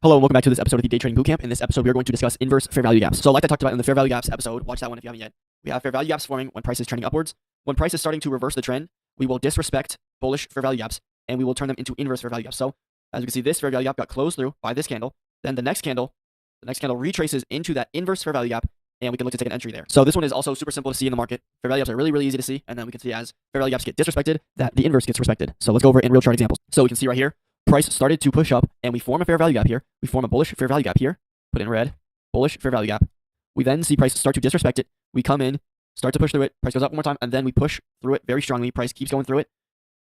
Hello and welcome back to this episode of the Day Trading Bootcamp. In this episode, we are going to discuss inverse fair value gaps. So like I talked about in the fair value gaps episode, watch that one if you haven't yet. We have fair value gaps forming when price is trending upwards. When price is starting to reverse the trend, we will disrespect bullish fair value gaps and we will turn them into inverse fair value gaps. So as you can see, this fair value gap got closed through by this candle. Then the next candle retraces into that inverse fair value gap and we can look to take an entry there. So this one is also super simple to see in the market. Fair value gaps are really easy to see. And then we can see as fair value gaps get disrespected, that the inverse gets respected. So let's go over it in real chart examples. So we can see right here, price started to push up and we form a fair value gap here. We form a bullish fair value gap here, put it in red, bullish fair value gap. We then see price start to disrespect it. We come in, start to push through it. Price goes up one more time and then we push through it very strongly. Price keeps going through it.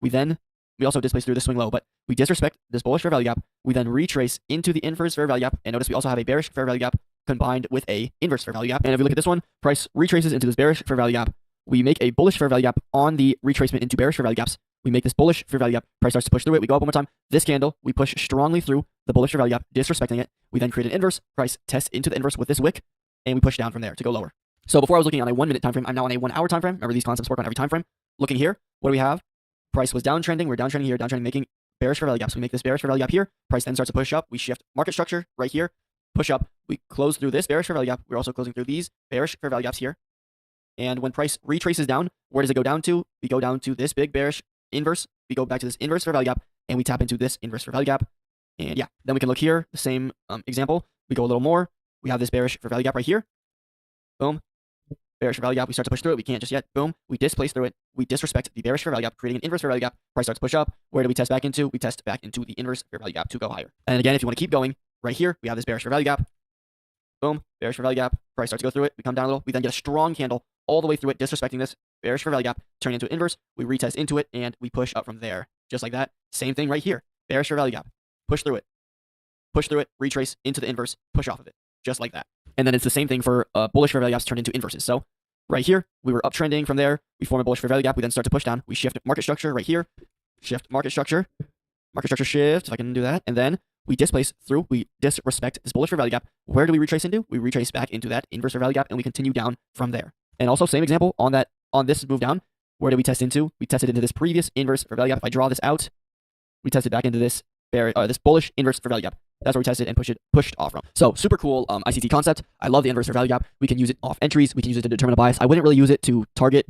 We also displace through the swing low, but we disrespect this bullish fair value gap. We then retrace into the inverse fair value gap. And notice we also have a bearish fair value gap combined with a inverse fair value gap. And if we look at this one, price retraces into this bearish fair value gap. We make a bullish fair value gap on the retracement into bearish fair value gaps. We make this bullish fair value gap. Price starts to push through it. We go up one more time. This candle, we push strongly through the bullish fair value gap, disrespecting it. We then create an inverse. Price tests into the inverse with this wick, and we push down from there to go lower. So before I was looking on a 1 minute time frame, I'm now on a 1 hour time frame. Remember, these concepts work on every time frame. Looking here, what do we have? Price was downtrending. We're downtrending here, downtrending, making bearish fair value gaps. We make this bearish fair value gap here. Price then starts to push up. We shift market structure right here, push up. We close through this bearish fair value gap. We're also closing through these bearish fair value gaps here. And when price retraces down, where does it go down to? We go down to this big bearish inverse. We go back to this inverse fair value gap, and we tap into this inverse fair value gap. And yeah, then we can look here, the same example. We go a little more. We have this bearish fair value gap right here. Boom. Bearish fair value gap. We start to push through it. We can't just yet. Boom. We displace through it. We disrespect the bearish fair value gap, creating an inverse fair value gap. Price starts to push up. Where do we test back into? We test back into the inverse fair value gap to go higher. And again, if you want to keep going, right here, we have this bearish fair value gap. Boom. Bearish fair value gap. Price starts to go through it. We come down a little. We then get a strong candle all the way through it, disrespecting this bearish fair value gap, turning into inverse. We retest into it, and we push up from there. Just like that. Same thing right here. Bearish fair value gap. Push through it. Push through it. Retrace into the inverse. Push off of it. Just like that. And then it's the same thing for bullish fair value gaps turned into inverses. So right here, we were uptrending from there. We form a bullish fair value gap. We then start to push down. We shift market structure right here. Shift market structure. Market structure shift, if I can do that. And then we displace through. We disrespect this bullish fair value gap. Where do we retrace into? We retrace back into that inverse fair value gap, and we continue down from there. And also, same example on this move down. Where do we test into? We tested into this previous inverse fair value gap. If I draw this out, we tested back into this this bullish inverse fair value gap. That's where we tested and pushed off from. So super cool ICT concept. I love the inverse fair value gap. We can use it off entries. We can use it to determine a bias. I wouldn't really use it to target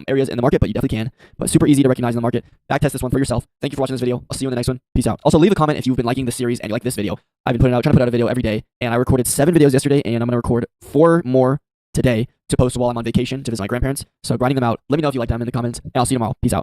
areas in the market, but you definitely can. But super easy to recognize in the market. Backtest this one for yourself. Thank you for watching this video. I'll see you in the next one. Peace out. Also, leave a comment if you've been liking this series and you like this video. I've been trying to put out a video every day, and I recorded 7 videos yesterday, and I'm going to record 4 more today to post while I'm on vacation to visit my grandparents. So grinding them out. Let me know if you like them in the comments, and I'll see you tomorrow. Peace out.